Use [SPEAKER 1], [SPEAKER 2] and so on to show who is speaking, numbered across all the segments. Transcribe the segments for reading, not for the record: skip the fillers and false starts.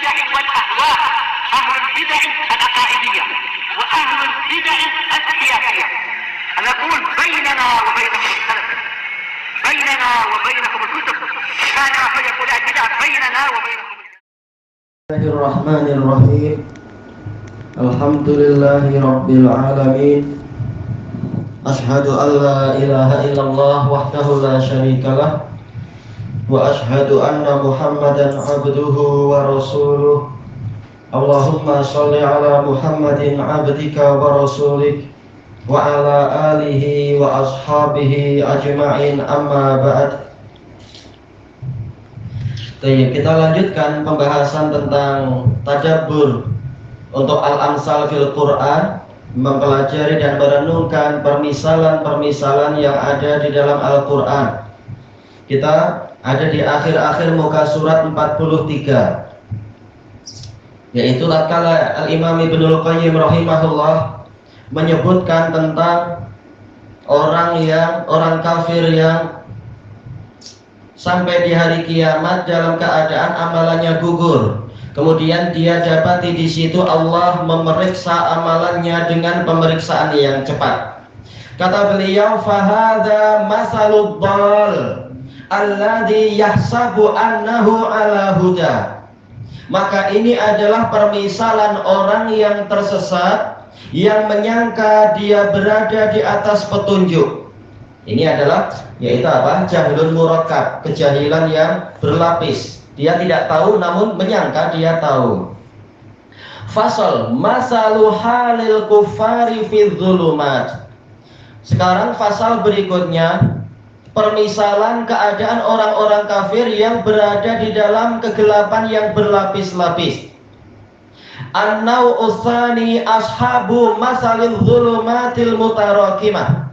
[SPEAKER 1] البدع والأهواء، أهل البدع العقائدية وأهل البدع السياسية. نقول بيننا وبينكم السلف، بيننا وبينكم الكتب، كان فيقول البدع بيننا وبينكم.
[SPEAKER 2] بسم الله الرحمن الرحيم. الحمد لله رب العالمين. أشهد أن لا إله إلا الله وحده لا شريك له، وأشهد أن محمدا عبده ورسوله. اللهم صل على محمد عبدك ورسولك وعلى آله وأصحابه أجمعين. أما بعد. Kita lanjutkan pembahasan tentang tadabbur untuk Al-Amsal fil Quran, mempelajari dan merenungkan permisalan-permisalan yang ada di dalam Al-Quran. Kita ada di akhir-akhir muka surat 43, yaitu tatkala Al-Imam Ibnul Qayyim rahimahullah menyebutkan tentang orang kafir yang sampai di hari kiamat dalam keadaan amalannya gugur. Kemudian dia dapati di situ Allah memeriksa amalannya dengan pemeriksaan yang cepat. Kata beliau, fahadha masalud dhal alladhi yahsabu annahu ala huda. Maka ini adalah permisalan orang yang tersesat, yang menyangka dia berada di atas petunjuk. Ini adalah yaitu apa? Jahlun murakkab, kejahilan yang berlapis. Dia tidak tahu namun menyangka dia tahu. Fasal masalu halil kufari fi dzulumat. Sekarang fasal berikutnya, permisalan keadaan orang-orang kafir yang berada di dalam kegelapan yang berlapis-lapis. An-nau utsani ashabu masalil dzulumatil mutarakimah.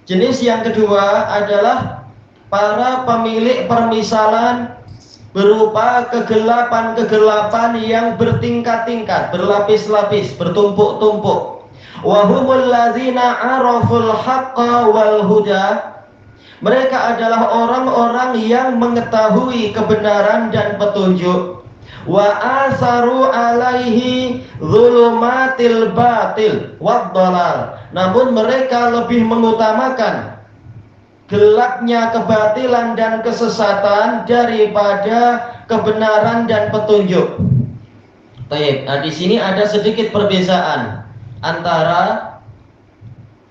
[SPEAKER 2] Jenis yang kedua adalah para pemilik permisalan berupa kegelapan-kegelapan yang bertingkat-tingkat, berlapis-lapis, bertumpuk-tumpuk. Wa humul ladzina araful haqqa wal huda. Mereka adalah orang-orang yang mengetahui kebenaran dan petunjuk. Wa asaru alaihi dzulumatil batil wad dhalal. Namun mereka lebih mengutamakan gelapnya kebatilan dan kesesatan daripada kebenaran dan petunjuk. Baik, nah di sini ada sedikit perbedaan antara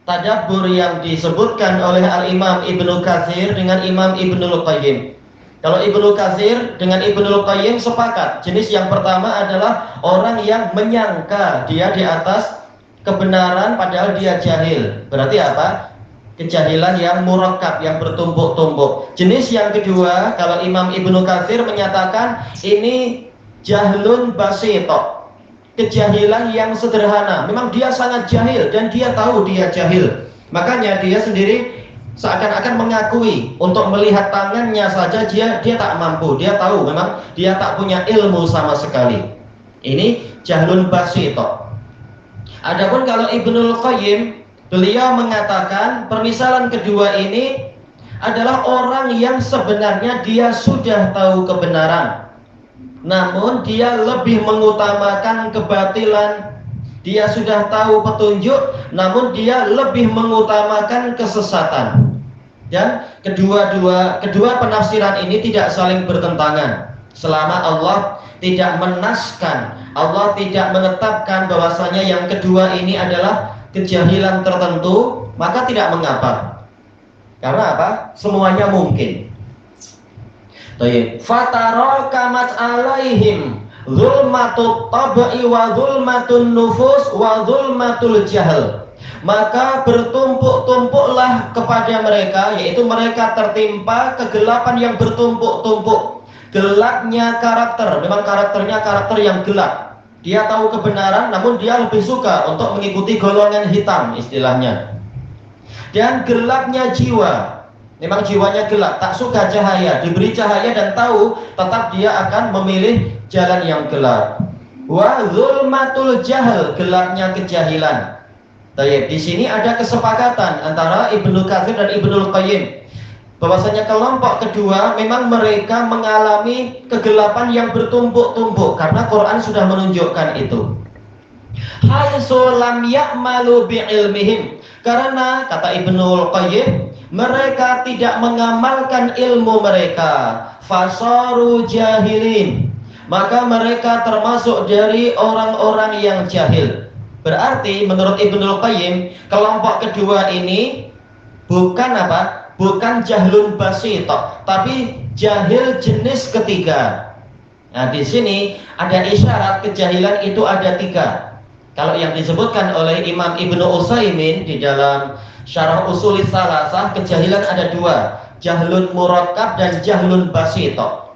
[SPEAKER 2] tadabbur yang disebutkan oleh Al-Imam Ibnu Katsir dengan Imam Ibnul Qayyim. Kalau Ibnu Katsir dengan Ibnul Qayyim sepakat, jenis yang pertama adalah orang yang menyangka dia di atas kebenaran padahal dia jahil. Berarti apa? Kejahilan yang murakkab, yang bertumpuk-tumpuk. Jenis yang kedua, kalau Imam Ibnu Katsir menyatakan ini jahlun basito, kejahilan yang sederhana. Memang dia sangat jahil dan dia tahu dia jahil. Makanya dia sendiri seakan-akan mengakui untuk melihat tangannya saja dia tak mampu. Dia tahu memang dia tak punya ilmu sama sekali. Ini jahlun basito. Adapun kalau Ibnul Qayyim, beliau mengatakan permisalan kedua ini adalah orang yang sebenarnya dia sudah tahu kebenaran, namun dia lebih mengutamakan kebatilan. Dia sudah tahu petunjuk, namun dia lebih mengutamakan kesesatan. Dan kedua penafsiran ini tidak saling bertentangan. Selama Allah tidak menaskan, Allah tidak menetapkan bahwasanya yang kedua ini adalah kejahilan tertentu, maka tidak mengapa. Karena apa? Semuanya mungkin. Baik. Fatarakamat alaihim zulmatut tab'i wa zulmatun nufus wa zulmatul jahl. Maka bertumpuk-tumpuklah kepada mereka, yaitu mereka tertimpa kegelapan yang bertumpuk-tumpuk. Gelapnya karakter, memang karakternya karakter yang gelap. Dia tahu kebenaran, namun dia lebih suka untuk mengikuti golongan hitam istilahnya. Dan gelapnya jiwa, memang jiwanya gelap, tak suka cahaya. Diberi cahaya dan tahu, tetap dia akan memilih jalan yang gelap. Wa zulmatul jahl, gelapnya kejahilan. Baik, di sini ada kesepakatan antara Ibnu Katsir dan Ibnul Qayyim. bahwasanya kelompok kedua memang mereka mengalami kegelapan yang bertumpuk-tumpuk karena Quran sudah menunjukkan itu. Haitsu lam ya'malu bi'ilmihim, karena kata Ibnul Qayyim mereka tidak mengamalkan ilmu mereka, fasaru jahilin, maka mereka termasuk dari orang-orang yang jahil. Berarti menurut Ibnul Qayyim kelompok kedua ini bukan apa? Bukan jahlun basito, tapi jahil jenis ketiga. Nah, di sini ada isyarat kejahilan itu ada 3. Kalau yang disebutkan oleh Imam Ibnu Utsaimin di dalam Syarah Ushulis Salasah, kejahilan ada 2, jahlun murakkab dan jahlun basito.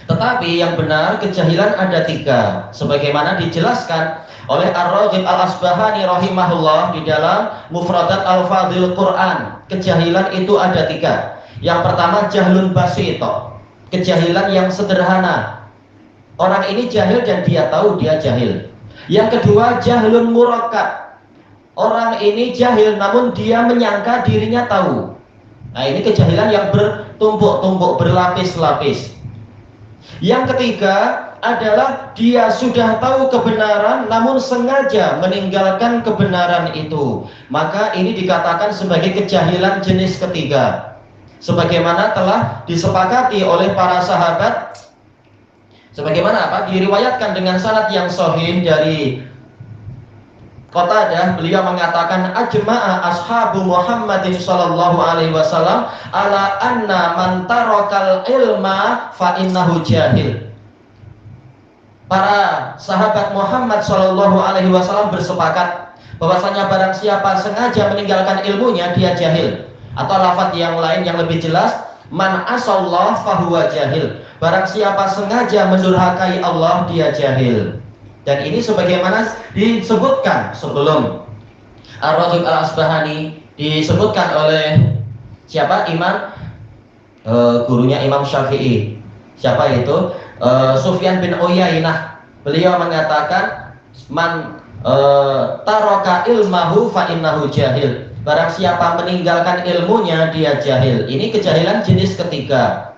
[SPEAKER 2] Tetapi yang benar kejahilan ada 3, sebagaimana dijelaskan oleh Ar-Raghib Al-Asbahani rahimahullah di dalam Mufradat Al-Fadhil Quran. Kejahilan itu ada 3. Yang pertama jahlun basito, kejahilan yang sederhana. Orang ini jahil dan dia tahu dia jahil. Yang kedua jahlun murakkab, orang ini jahil namun dia menyangka dirinya tahu. Nah, ini kejahilan yang bertumpuk-tumpuk, berlapis-lapis. Yang ketiga adalah dia sudah tahu kebenaran namun sengaja meninggalkan kebenaran itu. Maka ini dikatakan sebagai kejahilan jenis ketiga. Sebagaimana telah disepakati oleh para sahabat, sebagaimana apa? Diriwayatkan dengan sanad yang sahih dari Qatadah, beliau mengatakan ajma'a ashabu Muhammadin sallallahu alaihi wasallam ala anna man tarakal ilma fa innahu jahil. Para sahabat Muhammad sallallahu alaihi wasallam bersepakat bahwasanya barang siapa sengaja meninggalkan ilmunya dia jahil. Atau lafaz yang lain yang lebih jelas, man asallah fahuwa jahil. Barang siapa sengaja mendurhakai Allah dia jahil. Dan ini sebagaimana disebutkan sebelum Ar-Raghib Al-Asbahani, disebutkan oleh siapa? Imam gurunya Imam Syafi'i. Siapa itu? Sufyan bin Uyainah. Beliau mengatakan man taraka ilmahu fa innahu jahil. Barang siapa meninggalkan ilmunya dia jahil. Ini kejahilan jenis ketiga.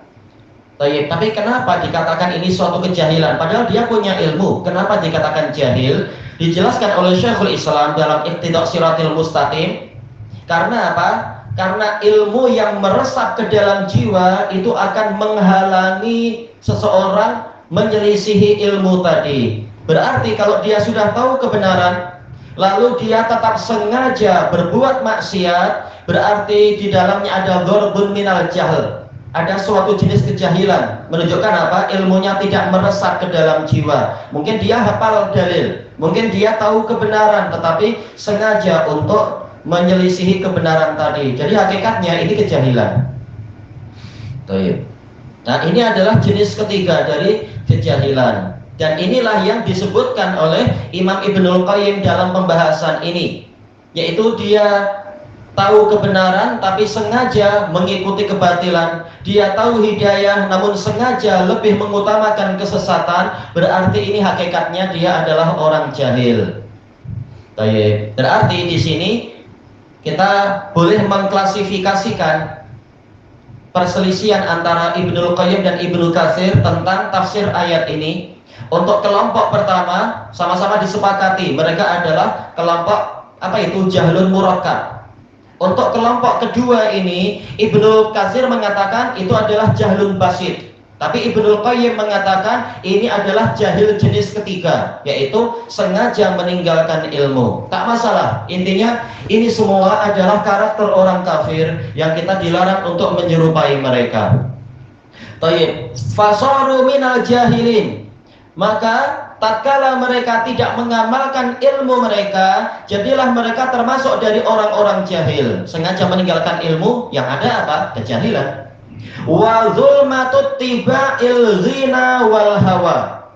[SPEAKER 2] Tapi kenapa dikatakan ini suatu kejahilan? Padahal dia punya ilmu. Kenapa dikatakan jahil? Dijelaskan oleh Syekhul Islam dalam Iqtida' Shiratil Mustaqim. Karena apa? Karena ilmu yang meresap ke dalam jiwa itu akan menghalangi seseorang menyelisihi ilmu tadi. Berarti kalau dia sudah tahu kebenaran, lalu dia tetap sengaja berbuat maksiat, berarti di dalamnya ada dharbun minal jahl. Ada suatu jenis kejahilan, menunjukkan apa? Ilmunya tidak meresap ke dalam jiwa. Mungkin dia hafal dalil, mungkin dia tahu kebenaran, tetapi sengaja untuk menyelisihi kebenaran tadi. Jadi hakikatnya ini kejahilan. Nah, ini adalah jenis ketiga dari kejahilan. Dan inilah yang disebutkan oleh Imam Ibnul Qayyim dalam pembahasan ini, yaitu dia tahu kebenaran tapi sengaja mengikuti kebatilan. Dia tahu hidayah namun sengaja lebih mengutamakan kesesatan. Berarti ini hakikatnya dia adalah orang jahil. Berarti di sini kita boleh mengklasifikasikan perselisihan antara Ibnul Qayyim dan Ibnu Katsir tentang tafsir ayat ini. Untuk kelompok pertama sama-sama disepakati mereka adalah kelompok jahlun murakkab. Untuk kelompok kedua ini Ibnu Katsir mengatakan itu adalah jahlun basit. Tapi Ibnul Qayyim mengatakan ini adalah jahil jenis ketiga, yaitu sengaja meninggalkan ilmu. Tak masalah, intinya ini semua adalah karakter orang kafir yang kita dilarang untuk menyerupai mereka. Fasaru minal jahilin. Maka tatkala mereka tidak mengamalkan ilmu mereka, jadilah mereka termasuk dari orang-orang jahil. Sengaja meninggalkan ilmu, yang ada apa? Kejahilan. Wa zulmatut tiba'il ghina wal hawa.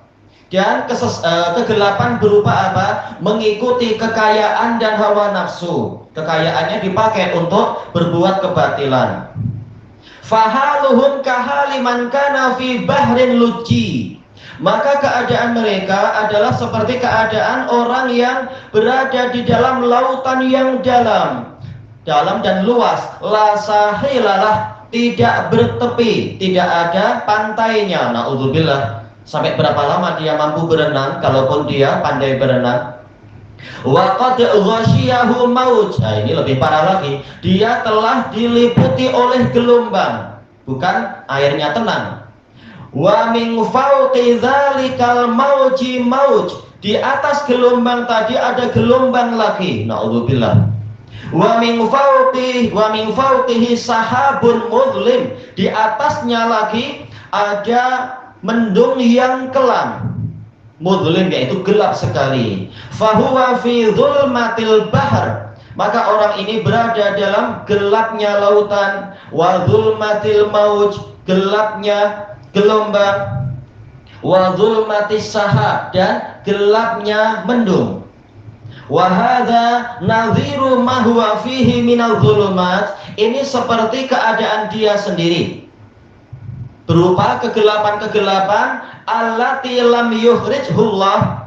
[SPEAKER 2] Dan kegelapan berupa apa? Mengikuti kekayaan dan hawa nafsu. Kekayaannya dipakai untuk berbuat kebatilan. Fahaluhum kahaliman kana fi bahrin lujji. Maka keadaan mereka adalah seperti keadaan orang yang berada di dalam lautan yang dalam dan luas. La sahilalah, tidak bertepi, tidak ada pantainya. Naudzubillah. Sampai berapa lama dia mampu berenang kalaupun dia pandai berenang? Wa qad ghasyiyahu mauj. Nah, ini lebih parah lagi. Dia telah diliputi oleh gelombang, bukan airnya tenang. Wa min fawqi dzalikal mauji mauj. Di atas gelombang tadi ada gelombang lagi. Naudzubillah. Wa min fawqihi sahabun mudlim. Di atasnya lagi ada mendung yang kelam. Mudlim yaitu gelap sekali. Fahuwa fi dzulmatil bahr. Maka orang ini berada dalam gelapnya lautan. Wa dzulmatil mauj, gelapnya gelombang. Wa dzulmatis sahab, dan gelapnya mendung. Wa hadza nadhiru ma huwa fihi minal dzulumat. Ini seperti keadaan dia sendiri, berupa kegelapan-kegelapan allati lam yukhrijhullah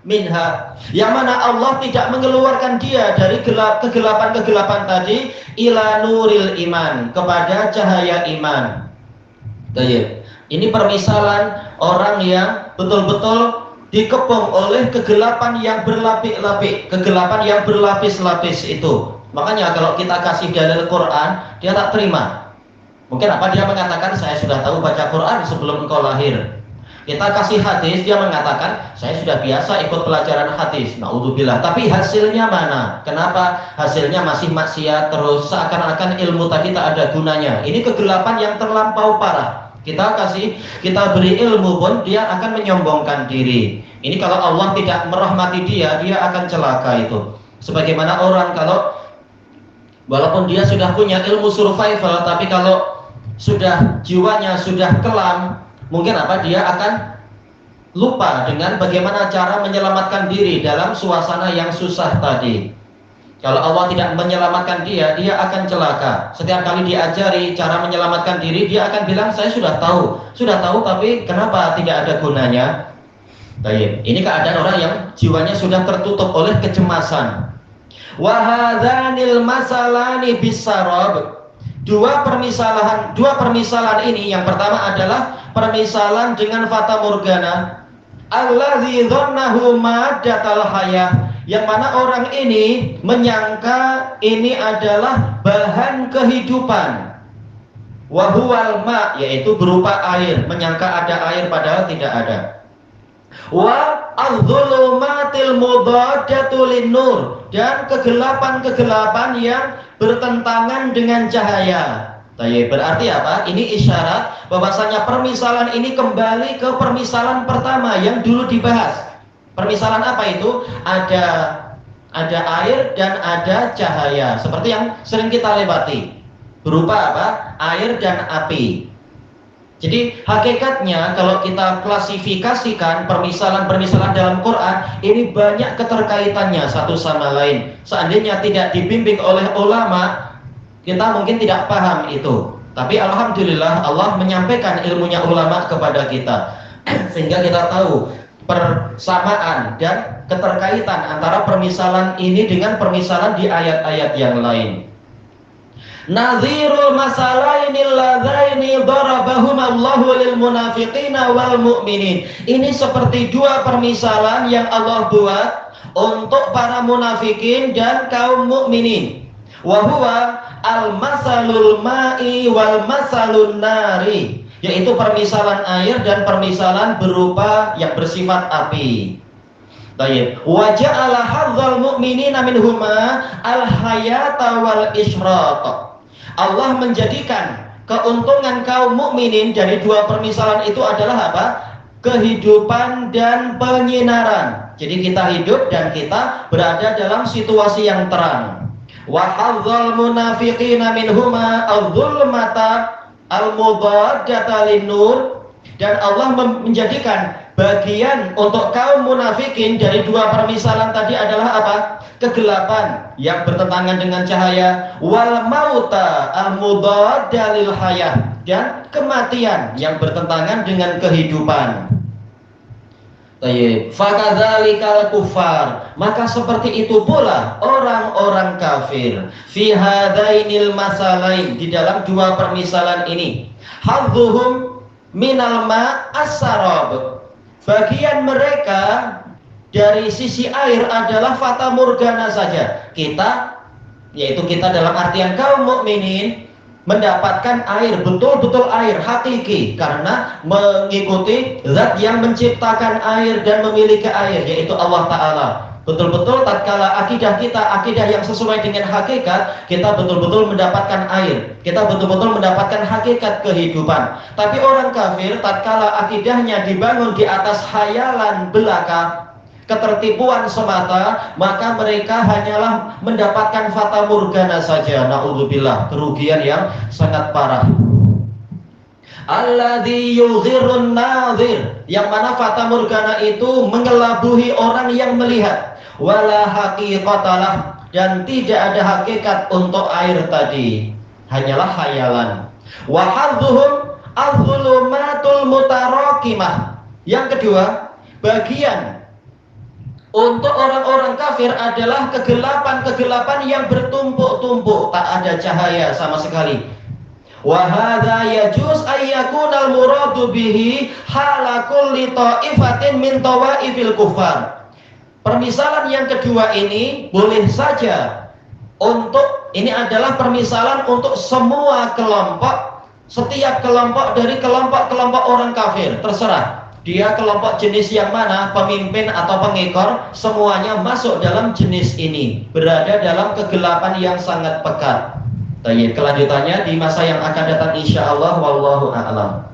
[SPEAKER 2] minha, yang mana Allah tidak mengeluarkan dia dari kegelapan-kegelapan tadi, ila nuril iman, kepada cahaya iman. Baik. Ini permisalan orang yang betul-betul dikepung oleh kegelapan yang berlapis-lapis, kegelapan yang berlapis-lapis itu. Makanya kalau kita kasih dalil Quran, dia tak terima. Mungkin apa? Dia mengatakan saya sudah tahu baca Quran sebelum engkau lahir. Kita kasih hadis, dia mengatakan saya sudah biasa ikut pelajaran hadis. Naudzubillah. Tapi hasilnya mana? Kenapa hasilnya masih maksiat terus? Seakan-akan ilmu tadi tak ada gunanya. Ini kegelapan yang terlampau parah. Kita beri ilmu pun dia akan menyombongkan diri. Ini kalau Allah tidak merahmati dia, dia akan celaka itu. Sebagaimana orang kalau walaupun dia sudah punya ilmu survival, tapi kalau sudah jiwanya sudah kelam, mungkin apa? Dia akan lupa dengan bagaimana cara menyelamatkan diri dalam suasana yang susah tadi. Kalau Allah tidak menyelamatkan dia, dia akan celaka. Setiap kali diajari cara menyelamatkan diri, dia akan bilang saya sudah tahu, tapi kenapa tidak ada gunanya? Baik. Ini keadaan orang yang jiwanya sudah tertutup oleh kecemasan. Wahadhanil masalani bisarab. Dua permisalan ini, yang pertama adalah permisalan dengan fata morgana. Allazi dhannahu maddatal hayah, yang mana orang ini menyangka ini adalah bahan kehidupan. Wa huwal ma, yaitu berupa air, menyangka ada air padahal tidak ada. Wa adz-dzulumatil mudaddatul nur, dan kegelapan-kegelapan yang bertentangan dengan cahaya. Berarti apa? Ini isyarat bahwasanya permisalan ini kembali ke permisalan pertama yang dulu dibahas. Permisalan apa itu? Ada air dan ada cahaya. Seperti yang sering kita lewati. Berupa apa? Air dan api. Jadi hakikatnya kalau kita klasifikasikan permisalan-permisalan dalam Quran, ini banyak keterkaitannya satu sama lain. Seandainya tidak dibimbing oleh ulama, kita mungkin tidak paham itu. Tapi alhamdulillah Allah menyampaikan ilmunya ulama kepada kita, sehingga kita tahu persamaan dan keterkaitan antara permisalan ini dengan permisalan di ayat-ayat yang lain. Nadhirul masalainil ladzaini darabahum Allahu lil munafiqina wal mu'minin. Ini seperti dua permisalan yang Allah buat untuk para munafikin dan kaum mukminin. Wa huwa al-masalul ma'i wal masalun nari, yaitu permisalan air dan permisalan berupa yang bersifat api. Baik. Wa ja'ala hadzal mu'minina minhuma al-hayata wal isyraq. Allah menjadikan keuntungan kaum mukminin dari dua permisalan itu adalah apa? Kehidupan dan penyinaran. Jadi kita hidup dan kita berada dalam situasi yang terang. Wa hadzal munafiqina minhuma adh-dhulmata al-mudaddata lin-nur, dan Allah menjadikan bagian untuk kaum munafikin dari dua permisalan tadi adalah apa? Kegelapan yang bertentangan dengan cahaya, wal mauta al-mudadda lil hayah, dan kematian yang bertentangan dengan kehidupan. Tayyib. Fakadzalikal kufar, maka seperti itu pula orang-orang kafir. Fi hadainil masalain, di dalam dua permisalan ini. Hadzuhum minal ma as-sarab. Bagian mereka dari sisi air adalah fata morgana saja. Kita, yaitu kita dalam artian kaum mukminin, mendapatkan air, betul-betul air hakiki, karena mengikuti zat yang menciptakan air dan memiliki air, yaitu Allah Ta'ala. Betul-betul tatkala akidah kita, akidah yang sesuai dengan hakikat, kita betul-betul mendapatkan air, kita betul-betul mendapatkan hakikat kehidupan. Tapi orang kafir tatkala akidahnya dibangun di atas khayalan belaka, ketertipuan semata, maka mereka hanyalah mendapatkan fata morgana saja. Na'udzubillah, kerugian yang sangat parah. Alladzi yughirun nadhir, yang mana fata morgana itu mengelabuhi orang yang melihat. Wala haqiqatalah, dan tidak ada hakikat untuk air tadi, hanyalah khayalan. Wa hadzuhum az-zulumatul mutarakimah. Yang kedua, bagian untuk orang-orang kafir adalah kegelapan-kegelapan yang bertumpuk-tumpuk, tak ada cahaya sama sekali. Wa hadza yajuz ayyakunal muradu bihi hala kulli ta'ifatin min tawaifil kufar. Permisalan yang kedua ini boleh saja ini adalah permisalan untuk semua kelompok, setiap kelompok dari kelompok-kelompok orang kafir, terserah dia kelompok jenis yang mana, pemimpin atau pengekor, semuanya masuk dalam jenis ini, berada dalam kegelapan yang sangat pekat. Kelanjutannya di masa yang akan datang insyaallah, wallahu a'lam.